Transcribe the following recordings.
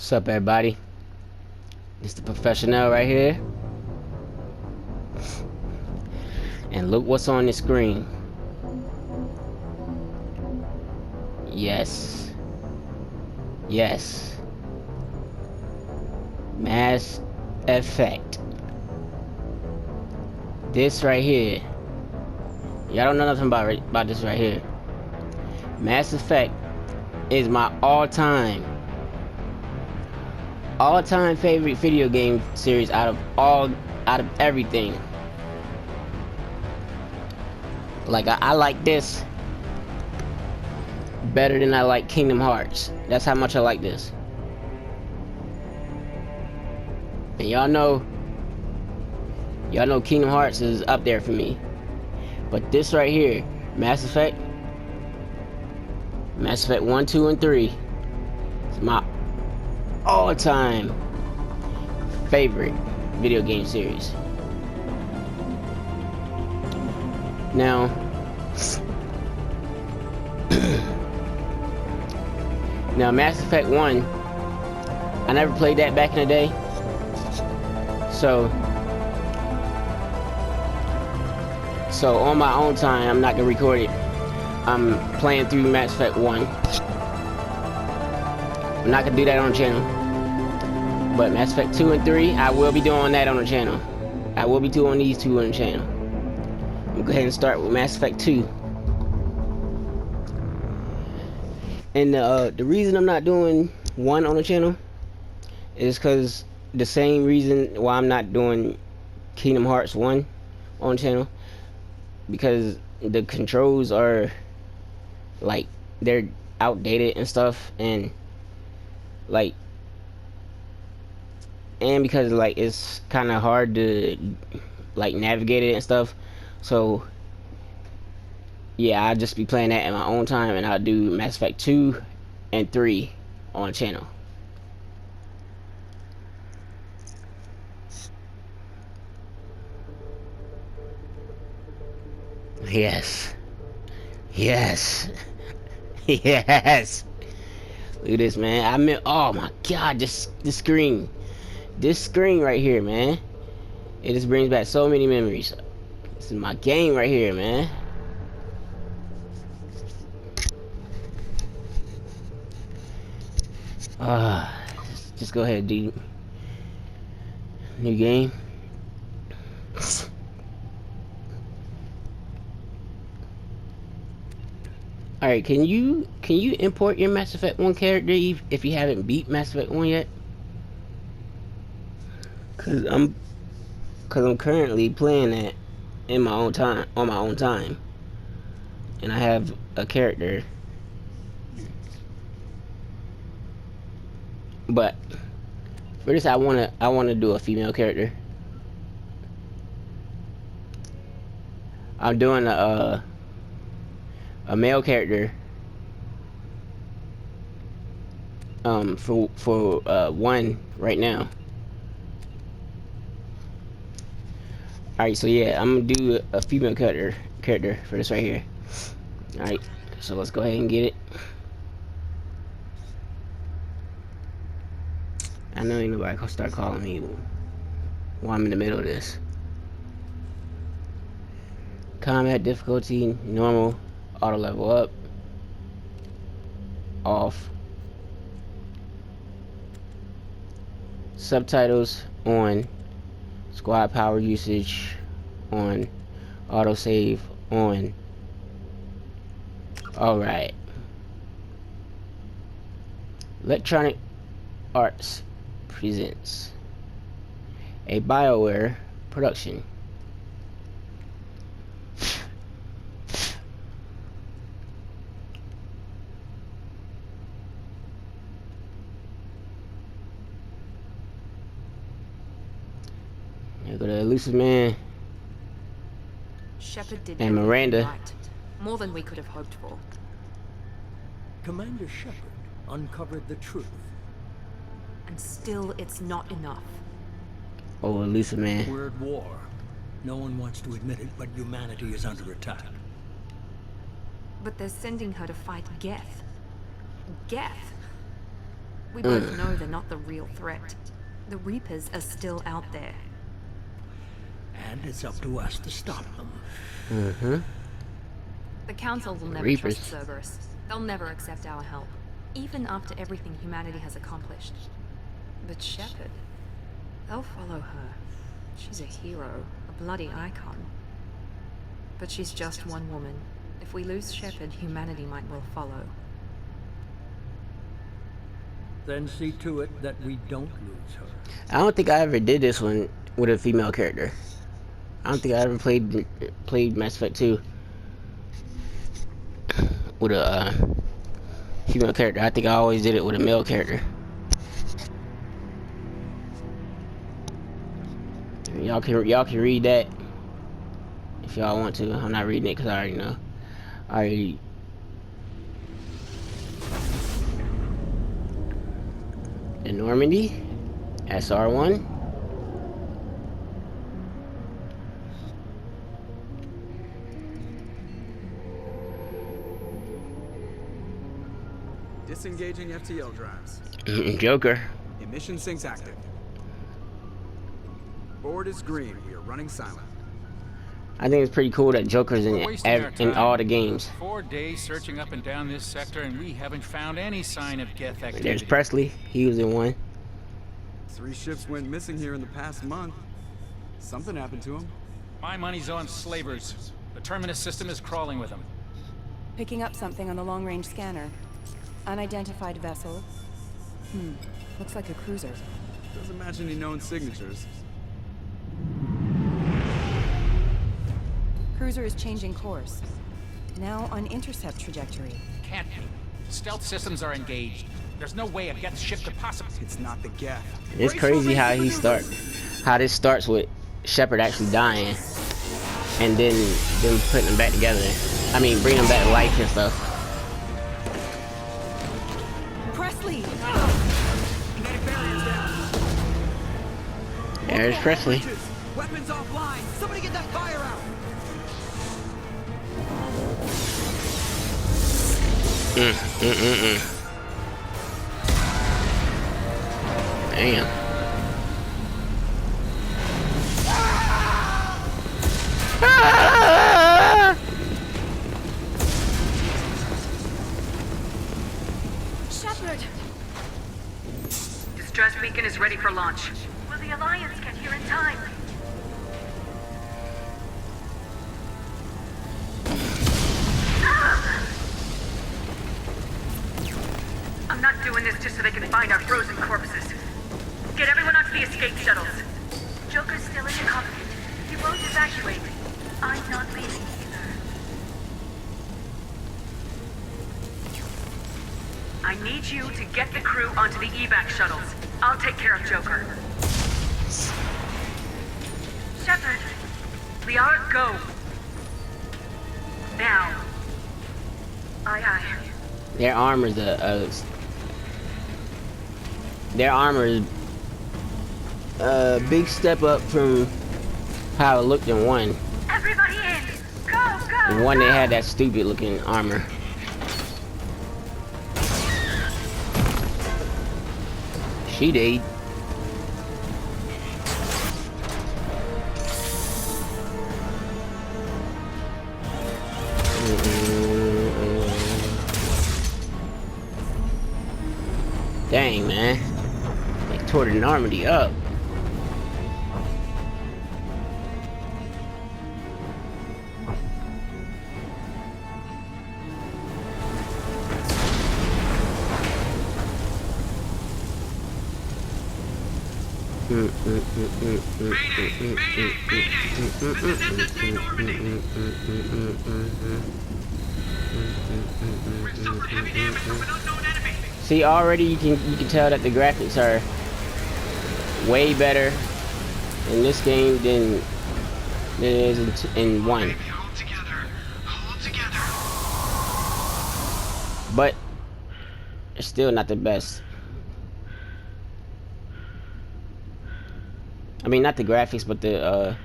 What's up, everybody? It's the professional right here. And look what's on the screen. Yes. Yes. Mass Effect. This right here. Y'all don't know nothing about this right here. Mass Effect is my all-time favorite video game series out of everything. Like I like this better than I like Kingdom Hearts. That's how much I like this. And y'all know Kingdom Hearts is up there for me. But this right here, Mass Effect 1, 2, and 3 is my all-time favorite video game series. Now, Mass Effect 1, I never played that back in the day. So on my own time, I'm not gonna record it. I'm playing through Mass Effect 1. I'm not gonna do that on the channel. But Mass Effect 2 and 3, I will be doing that on the channel. I will be doing these two on the channel. I'm gonna go ahead and start with Mass Effect 2. And the reason I'm not doing 1 on the channel is because the same reason why I'm not doing Kingdom Hearts 1 on the channel. Because the controls are like they're outdated and stuff, and because like it's kind of hard to like navigate it and stuff. So yeah, I'll just be playing that at my own time, and I'll do Mass Effect 2 and 3 on the channel. Yes. Yes. Yes. Look at this, man. I mean, oh my god, this screen. This screen right here, man. It just brings back so many memories. This is my game right here, man. Just go ahead, dude. New game. Alright, can you import your Mass Effect 1 character if you haven't beat Mass Effect 1 yet? Cause I'm currently playing that on my own time. And I have a character. But for this I wanna do a female character. I'm doing a male character for 1 right now. Alright, so yeah, I'm gonna do a female character for this right here. Alright, so let's go ahead and get it. I know ain't nobody gonna start calling me while I'm in the middle of this. Combat difficulty, normal, auto level up, off, subtitles on, squad power usage on, autosave on. Alright. Electronic Arts presents a BioWare production. Here go the elusive man Shepard did and Miranda. right. More than we could have hoped for. Commander Shepard uncovered the truth. And still, it's not enough. Oh, elusive man. We're at war. No one wants to admit it, but humanity is under attack. But they're sending her to fight Geth. Geth? We both know they're not the real threat. The Reapers are still out there. And it's up to us to stop them. Mm-hmm. The Council will never Reapers. trust Cerberus. They'll never accept our help, even after everything humanity has accomplished. But Shepard, they'll follow her. She's a hero, a bloody icon. But she's just one woman. If we lose Shepard, humanity might well follow. Then see to it that we don't lose her. I don't think I ever did this one with a female character. I don't think I ever played Mass Effect 2 with a female character. I think I always did it with a male character. Y'all can read that if y'all want to. I'm not reading it because I already know. The Normandy, SR1. Disengaging FTL drives. Joker. Emission sinks active. Board is green. We are running silent. I think it's pretty cool that Joker's We're wasting our in time. all the games. 4 days searching up and down this sector, and we haven't found any sign of Geth activity. There's Presley. He was in one. 3 ships went missing here in the past month. Something happened to them. My money's on slavers. The Terminus system is crawling with them. Picking up something on the long-range scanner. Unidentified vessel. Looks like a cruiser. Doesn't match any known signatures. Cruiser is changing course. Now on intercept trajectory. Can't be. Stealth systems are engaged. There's no way a Geth ship could possibly... It's not the Geth. It's crazy how how this starts with Shepard actually dying, and then them putting them back together. I mean, bringing them back to life and stuff. Presley! Kinetic barriers down. There's Presley. Weapons offline. Somebody get that fire out. Damn. Shepard! Distress beacon is ready for launch. Will the Alliance get here in time? I'm not doing this just so they can find our frozen corpses. Get everyone onto the escape shuttles. Joker's still in the cockpit. He won't evacuate. I'm not leaving either. I need you to get the crew onto the evac shuttles. I'll take care of Joker. Shepard, Liara, go. Now. Aye, aye. Their armor's a big step up from how it looked in one. Everybody in. Go, go. In one they had that stupid looking armor. She did. Dang, man. They tore the Normandy up. See, already you can tell that the graphics are way better in this game than it is in one. But it's still not the best. I mean, not the graphics, but the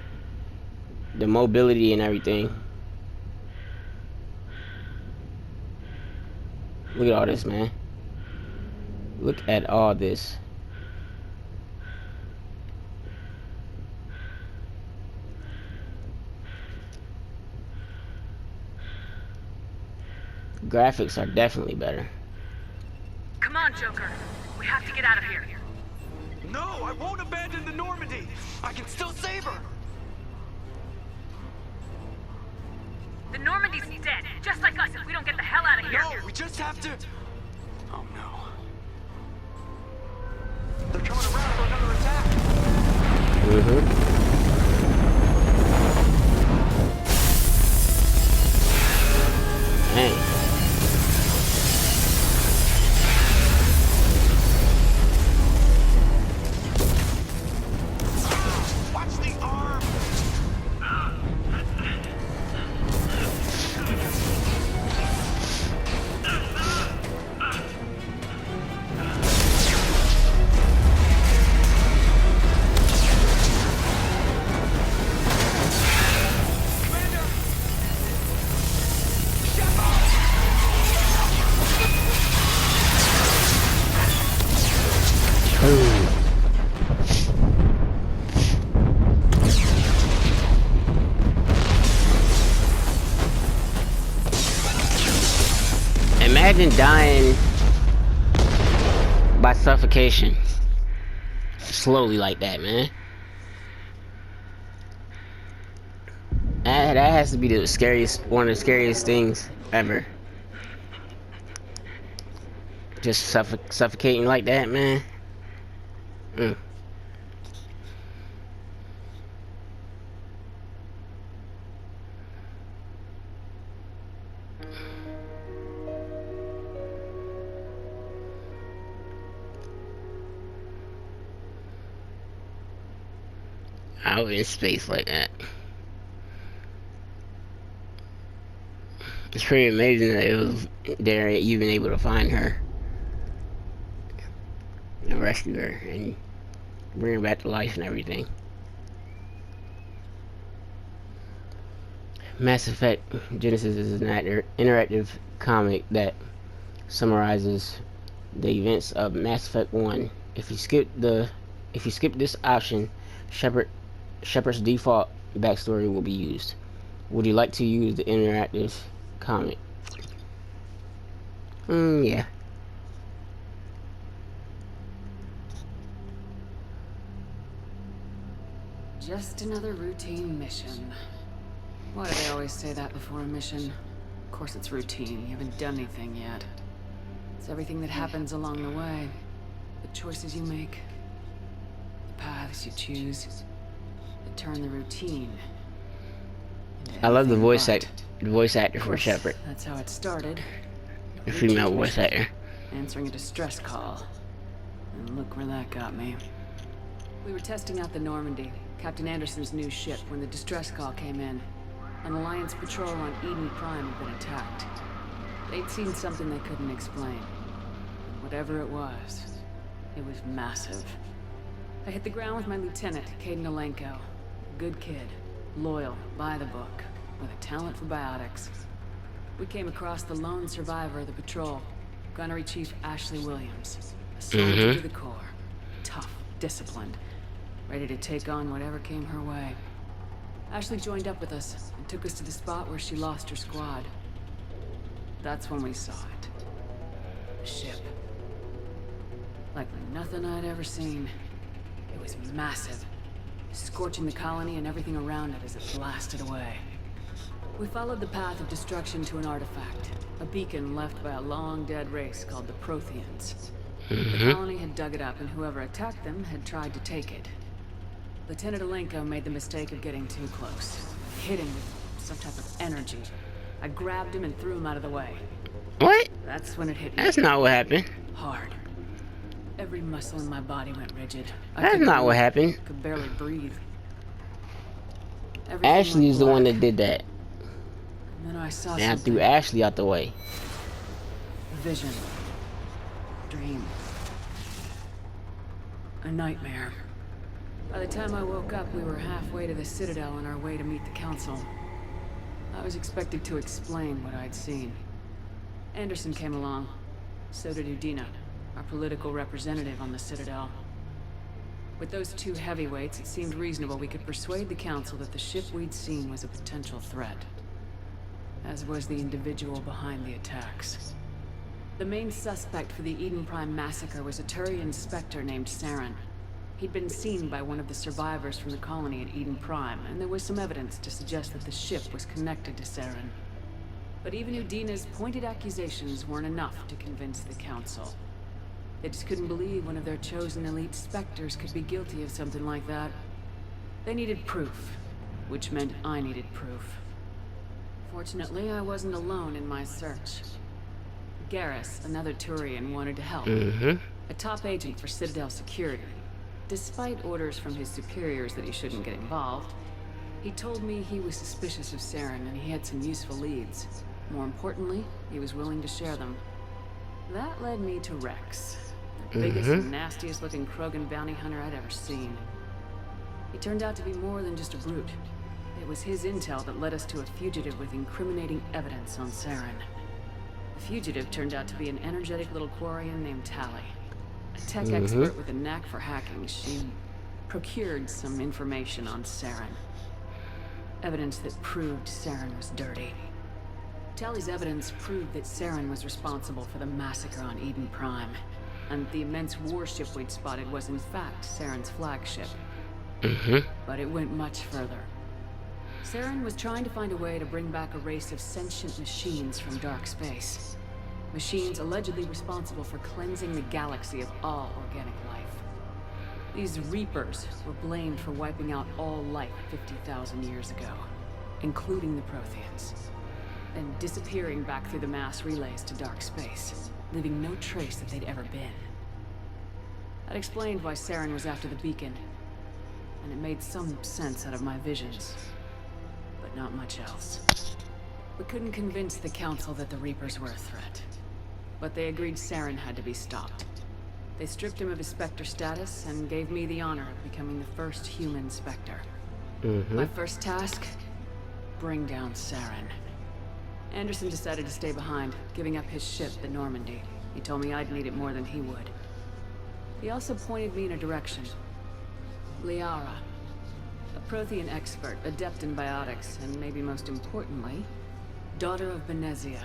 mobility and everything. Look at all this, man. Look at all this. Graphics are definitely better. Come on, Joker. We have to get out of here. No, I won't abandon the Normandy. I can still save her. The Normandy's dead, just like us if we don't get the hell out of here. No, we just have to... Oh no. They're coming around for another attack. Dang. Watch the arm. Imagine dying by suffocation slowly like that, man. That has to be the scariest, one of the scariest things ever. Just suffocating like that, man. Out in space like that. It's pretty amazing that it was they're even able to find her and rescue her and bring her back to life and everything. Mass Effect Genesis is an interactive comic that summarizes the events of Mass Effect 1. If you skip this option, Shepard's default backstory will be used. Would you like to use the interactive comic? Yeah. Just another routine mission. Why do they always say that before a mission? Of course it's routine. You haven't done anything yet. It's everything that happens along the way. The choices you make. The paths you choose. That turn the routine into I love the anything voice actor Of for course, Shepard. That's how it started. The female voice actor. Answering a distress call. And look where that got me. We were testing out the Normandy, Captain Anderson's new ship, when the distress call came in. An Alliance patrol on Eden Prime had been attacked. They'd seen something they couldn't explain. Whatever it was massive. I hit the ground with my lieutenant, Caden Alenko. Good kid, loyal, by the book, with a talent for biotics. We came across the lone survivor of the patrol, Gunnery Chief Ashley Williams. A soldier to the core. Tough, disciplined, ready to take on whatever came her way. Ashley joined up with us and took us to the spot where she lost her squad. That's when we saw it. The ship. Like nothing I'd ever seen. It was massive, scorching the colony and everything around it as it blasted away. We followed the path of destruction to an artifact, a beacon left by a long-dead race called the Protheans. The colony had dug it up, and whoever attacked them had tried to take it. Lieutenant Alenko made the mistake of getting too close. Hit him with some type of energy. I grabbed him and threw him out of the way. What? That's when it hit me. That's not what happened. Hard. Every muscle in my body went rigid. That's not what happened. Could barely breathe. Everything Ashley went is the one black. that did that. And then I saw And I something. threw Ashley out the way. Vision. Dream. A nightmare. By the time I woke up, we were halfway to the Citadel on our way to meet the Council. I was expected to explain what I'd seen. Anderson came along. So did Udina. our political representative on the Citadel. With those two heavyweights, it seemed reasonable we could persuade the Council that the ship we'd seen was a potential threat, as was the individual behind the attacks. The main suspect for the Eden Prime massacre was a Turian Spectre named Saren. He'd been seen by one of the survivors from the colony at Eden Prime, and there was some evidence to suggest that the ship was connected to Saren. But even Udina's pointed accusations weren't enough to convince the Council. They just couldn't believe one of their chosen elite Spectres could be guilty of something like that. They needed proof, which meant I needed proof. Fortunately, I wasn't alone in my search. Garrus, another Turian, wanted to help. A top agent for Citadel security. Despite orders from his superiors that he shouldn't get involved, he told me he was suspicious of Saren and he had some useful leads. More importantly, he was willing to share them. That led me to Rex, the biggest and nastiest looking Krogan bounty hunter I'd ever seen. He turned out to be more than just a brute. It was his intel that led us to a fugitive with incriminating evidence on Saren. The fugitive turned out to be an energetic little Quarian named Tali. A tech expert with a knack for hacking. She procured some information on Saren. Evidence that proved Saren was dirty. Tali's evidence proved that Saren was responsible for the massacre on Eden Prime, and the immense warship we'd spotted was in fact Saren's flagship. But it went much further. Saren was trying to find a way to bring back a race of sentient machines from dark space. Machines allegedly responsible for cleansing the galaxy of all organic life. These Reapers were blamed for wiping out all life 50,000 years ago, including the Protheans, and disappearing back through the mass relays to dark space, leaving no trace that they'd ever been. That explained why Saren was after the beacon, and it made some sense out of my visions, but not much else. We couldn't convince the Council that the Reapers were a threat, but they agreed Saren had to be stopped. They stripped him of his Spectre status and gave me the honor of becoming the first human Spectre. My first task? Bring down Saren. Anderson decided to stay behind, giving up his ship, the Normandy. He told me I'd need it more than he would. He also pointed me in a direction. Liara. A Prothean expert, adept in biotics, and maybe most importantly, daughter of Benezia,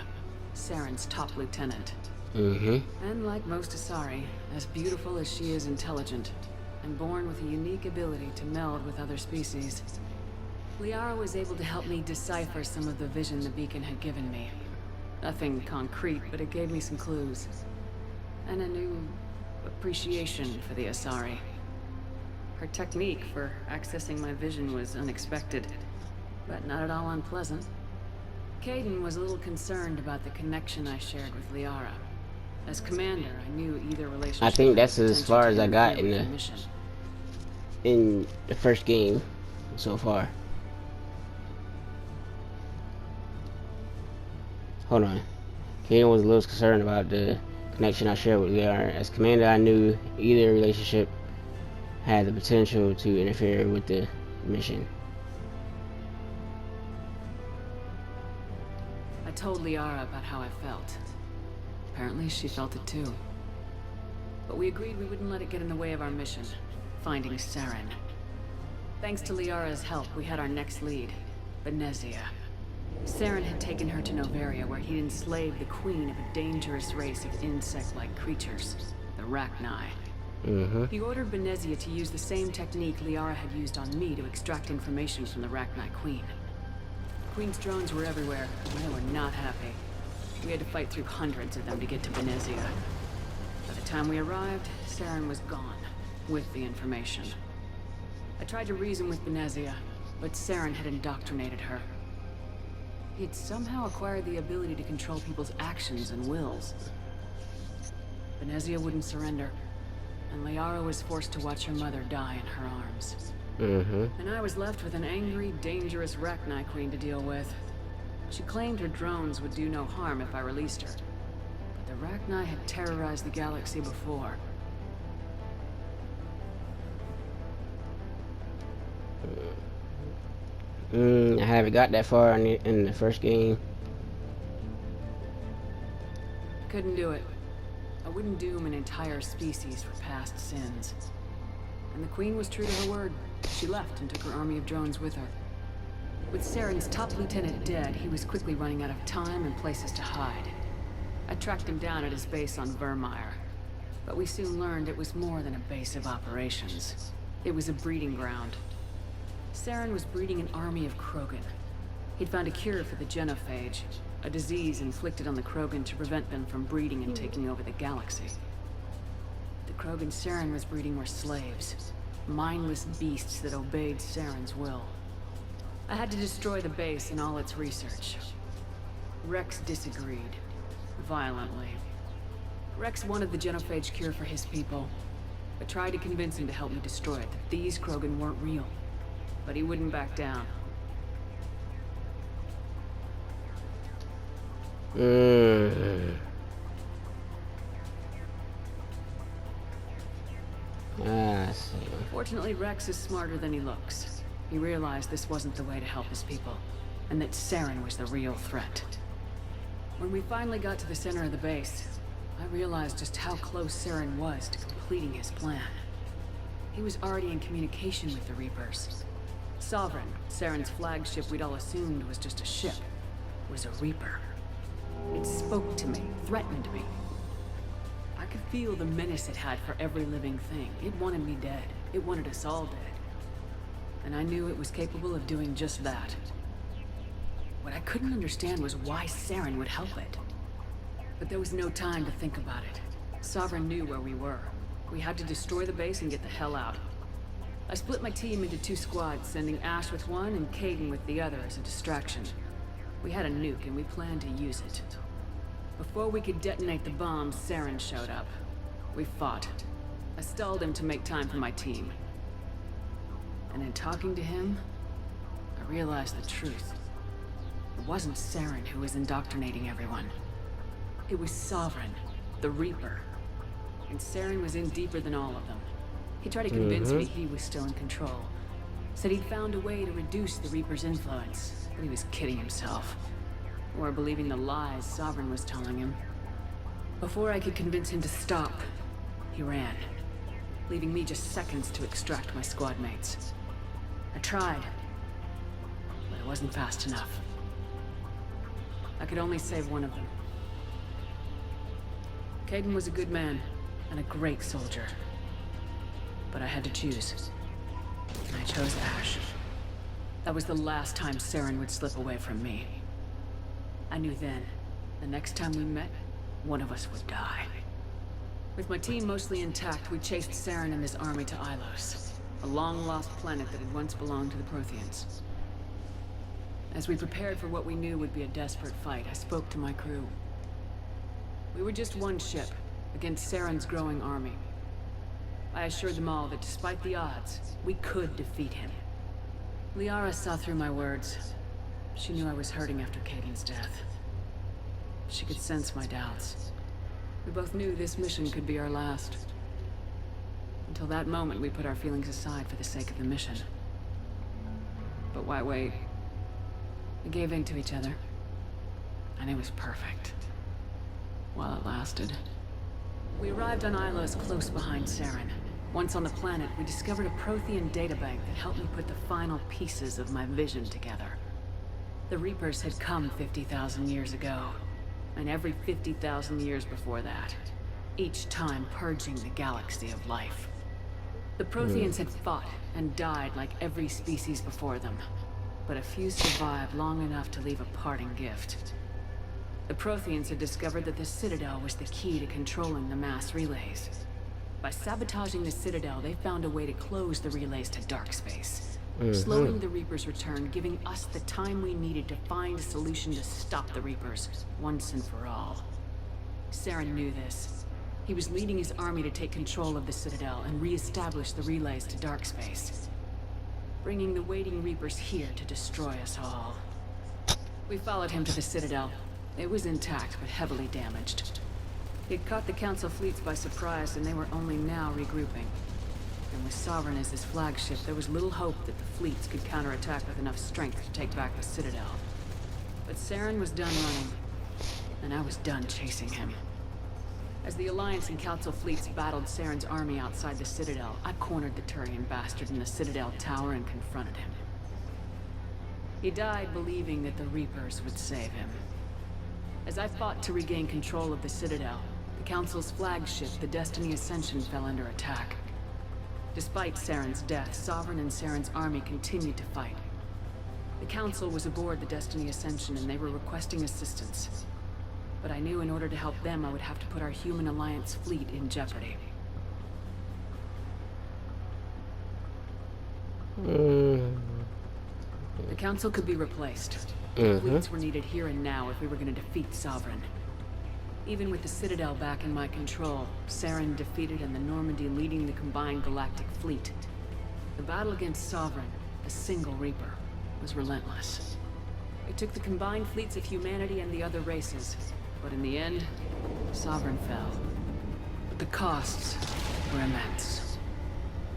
Saren's top lieutenant. And like most Asari, as beautiful as she is intelligent, and born with a unique ability to meld with other species. Liara was able to help me decipher some of the vision the beacon had given me. Nothing concrete, but it gave me some clues. And a new appreciation for the Asari. Her technique for accessing my vision was unexpected, but not at all unpleasant. Kaidan was a little concerned about the connection I shared with Liara. As commander, I knew either relationship. I think that's had as far as I got potential to in interfere with in the first game so far. Hold on. Kaidan was a little concerned about the connection I shared with Liara. As commander, I knew either relationship had the potential to interfere with the mission. I told Liara about how I felt. Apparently she felt it too. But we agreed we wouldn't let it get in the way of our mission, finding Saren. Thanks to Liara's help, we had our next lead, Benezia. Saren had taken her to Noveria, where he'd enslaved the queen of a dangerous race of insect-like creatures, the Rachni. He ordered Benezia to use the same technique Liara had used on me to extract information from the Rachni queen. The queen's drones were everywhere, and they were not happy. We had to fight through hundreds of them to get to Benezia. By the time we arrived, Saren was gone, with the information. I tried to reason with Benezia, but Saren had indoctrinated her. He had somehow acquired the ability to control people's actions and wills. Benezia wouldn't surrender, and Liara was forced to watch her mother die in her arms. And I was left with an angry, dangerous Rachni queen to deal with. She claimed her drones would do no harm if I released her. But the Rachni had terrorized the galaxy before. I haven't got that far in the first game. Couldn't do it. I wouldn't doom an entire species for past sins. And the Queen was true to her word. She left and took her army of drones with her. With Saren's top lieutenant dead, he was quickly running out of time and places to hide. I tracked him down at his base on Vermeer, but we soon learned it was more than a base of operations. It was a breeding ground. Saren was breeding an army of Krogan. He'd found a cure for the genophage, a disease inflicted on the Krogan to prevent them from breeding and taking over the galaxy. The Krogan Saren was breeding were slaves, mindless beasts that obeyed Saren's will. I had to destroy the base and all its research. Rex disagreed, violently. Rex wanted the genophage cure for his people. I tried to convince him to help me destroy it, that these Krogan weren't real. But he wouldn't back down. I see. Fortunately, Rex is smarter than he looks. He realized this wasn't the way to help his people, and that Saren was the real threat. When we finally got to the center of the base, I realized just how close Saren was to completing his plan. He was already in communication with the Reapers. Sovereign, Saren's flagship we'd all assumed was just a ship, was a Reaper. It spoke to me, threatened me. I could feel the menace it had for every living thing. It wanted me dead. It wanted us all dead. And I knew it was capable of doing just that. What I couldn't understand was why Saren would help it. But there was no time to think about it. Sovereign knew where we were. We had to destroy the base and get the hell out. I split my team into 2 squads, sending Ash with one and Caden with the other as a distraction. We had a nuke and we planned to use it. Before we could detonate the bombs, Saren showed up. We fought. I stalled him to make time for my team. And in talking to him, I realized the truth. It wasn't Saren who was indoctrinating everyone. It was Sovereign, the Reaper. And Saren was in deeper than all of them. He tried to convince me he was still in control. Said he'd found a way to reduce the Reaper's influence, but he was kidding himself. Or believing the lies Sovereign was telling him. Before I could convince him to stop, he ran, leaving me just seconds to extract my squad mates. I tried, but it wasn't fast enough. I could only save one of them. Caden was a good man, and a great soldier. But I had to choose. And I chose Ash. That was the last time Saren would slip away from me. I knew then, the next time we met, one of us would die. With my team mostly intact, we chased Saren and his army to Ilos, a long-lost planet that had once belonged to the Protheans. As we prepared for what we knew would be a desperate fight, I spoke to my crew. We were just one ship, against Saren's growing army. I assured them all that despite the odds, we could defeat him. Liara saw through my words. She knew I was hurting after Caden's death. She could sense my doubts. We both knew this mission could be our last. Until that moment, we put our feelings aside for the sake of the mission. But why wait? We gave in to each other. And it was perfect. While it lasted. We arrived on Ilos close behind Saren. Once on the planet, we discovered a Prothean databank that helped me put the final pieces of my vision together. The Reapers had come 50,000 years ago, and every 50,000 years before that, each time purging the galaxy of life. The Protheans had fought and died like every species before them, but a few survived long enough to leave a parting gift. The Protheans had discovered that the Citadel was the key to controlling the mass relays. By sabotaging the Citadel, they found a way to close the relays to dark space, slowing the Reapers' return, giving us the time we needed to find a solution to stop the Reapers, once and for all. Saren knew this. He was leading his army to take control of the Citadel and re-establish the relays to dark space, bringing the waiting Reapers here to destroy us all. We followed him to the Citadel. It was intact, but heavily damaged. He'd caught the Council fleets by surprise, and they were only now regrouping. And with Sovereign as his flagship, there was little hope that the fleets could counterattack with enough strength to take back the Citadel. But Saren was done running, and I was done chasing him. As the Alliance and Council fleets battled Saren's army outside the Citadel, I cornered the Turian bastard in the Citadel tower and confronted him. He died believing that the Reapers would save him. As I fought to regain control of the Citadel, the Council's flagship, the Destiny Ascension, fell under attack. Despite Saren's death, Sovereign and Saren's army continued to fight. The Council was aboard the Destiny Ascension and they were requesting assistance. But I knew in order to help them, I would have to put our human Alliance fleet in jeopardy. The Council could be replaced. Fleets were needed here and now if we were going to defeat Sovereign. Even with the Citadel back in my control, Saren defeated and the Normandy leading the combined galactic fleet. The battle against Sovereign, a single Reaper, was relentless. It took the combined fleets of humanity and the other races, but in the end, Sovereign fell. But the costs were immense.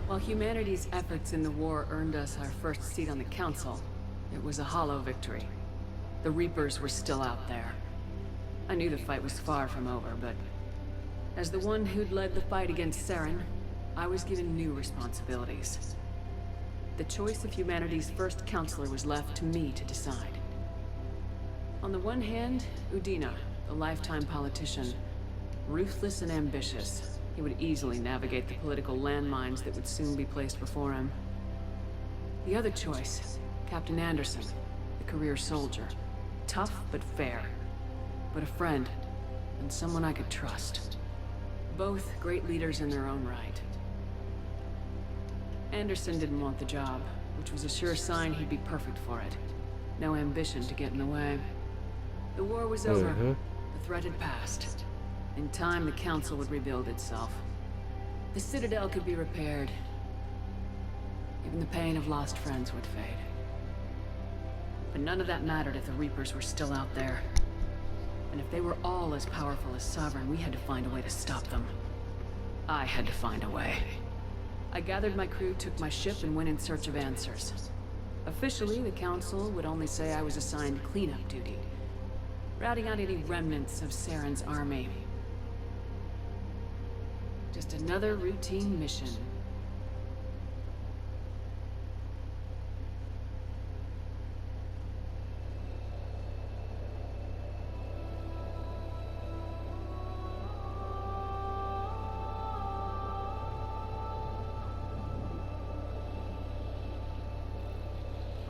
While humanity's efforts in the war earned us our first seat on the Council, it was a hollow victory. The Reapers were still out there. I knew the fight was far from over, but as the one who'd led the fight against Saren, I was given new responsibilities. The choice of humanity's first counselor was left to me to decide. On the one hand, Udina, the lifetime politician. Ruthless and ambitious, he would easily navigate the political landmines that would soon be placed before him. The other choice, Captain Anderson, the career soldier. Tough but fair. But a friend, and someone I could trust. Both great leaders in their own right. Anderson didn't want the job, which was a sure sign he'd be perfect for it. No ambition to get in the way. The war was over. The threat had passed. In time, the Council would rebuild itself. The Citadel could be repaired. Even the pain of lost friends would fade. But none of that mattered if the Reapers were still out there. And if they were all as powerful as Sovereign, we had to find a way to stop them. I had to find a way. I gathered my crew, took my ship, and went in search of answers. Officially, the Council would only say I was assigned cleanup duty, routing out any remnants of Saren's army. Just another routine mission.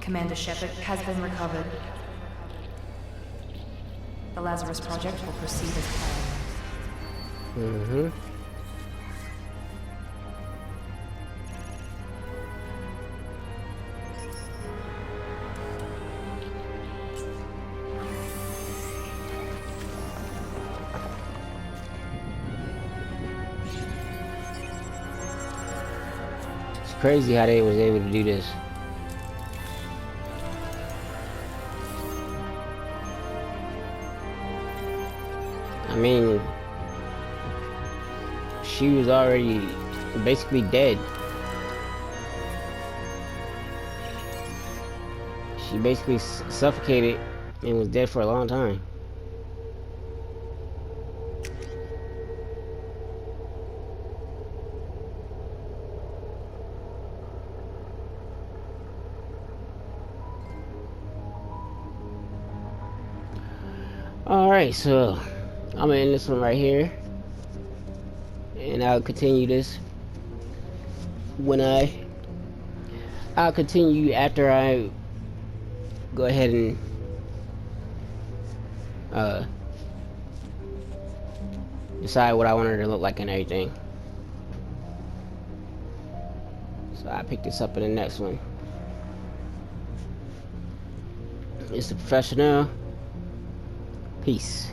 Commander Shepard has been recovered. The Lazarus Project will proceed as planned. It's crazy how they was able to do this. I mean, she was already basically dead. She basically suffocated and was dead for a long time. Alright, so I'm gonna end this one right here, and I'll continue this when I'll continue after I go ahead and decide what I want her to look like and everything. So I'll pick this up in the next one. It's the professional. Peace.